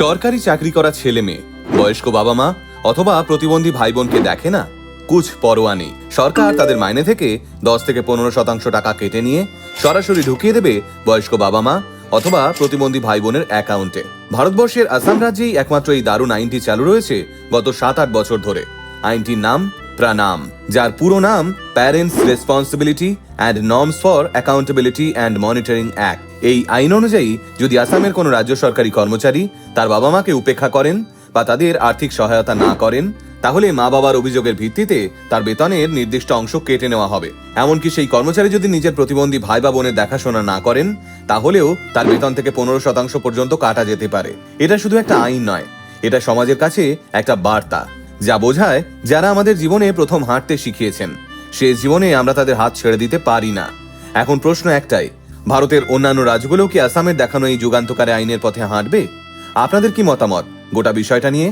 সরকারি চাকরি করা ছেলে মেয়ে, বয়স্ক বাবা মা অথবা প্রতিবন্ধী ভাই বোনকে দেখে না, কুছ পরোয়া নেই। সরকার তাদের মাইনে থেকে 10 থেকে 15% টাকা কেটে নিয়ে সরাসরি ঢুকিয়ে দেবে বয়স্ক বাবা মা অথবা প্রতিবন্ধী ভাই বোনের অ্যাকাউন্টে। ভারতবর্ষের আসাম রাজ্যেই একমাত্র এই দারুণ আইনটি চালু রয়েছে গত 7-8 বছর ধরে। আইনটির নাম প্রানাম, যার পুরো নাম parents responsibility and norms for accountability and monitoring act. এই আইন অনুযায়ী যদি আসামের কোনো রাজ্য সরকারি কর্মচারী তার বাবা মাকে উপেক্ষা করেন বা তাদের আর্থিক সহায়তা না করেন, তাহলে মা বাবার অভিযোগের ভিত্তিতে তার বেতনের নির্দিষ্ট অংশ কেটে নেওয়া হবে। এমনকি সেই কর্মচারী যদি নিজের প্রতিবন্ধী ভাই বা বোনের দেখাশোনা না করেন, তাহলেও তার বেতন থেকে 15% পর্যন্ত কাটা যেতে পারে। এটা শুধু একটা আইন নয়, এটা সমাজের কাছে একটা বার্তা, যা বোঝায় যারা আমাদের জীবনে প্রথম হাঁটতে শিখিয়েছেন, শেষ জীবনে আমরা তাদের হাত ছেড়ে দিতে পারি না। এখন প্রশ্ন একটাই, ভারতের অন্যান্য রাজ্যগুলোও কি আসামের দেখানো এই যুগান্তকারী আইনের পথে হাঁটবে? আপনাদের কি মতামত গোটা বিষয়টা নিয়ে?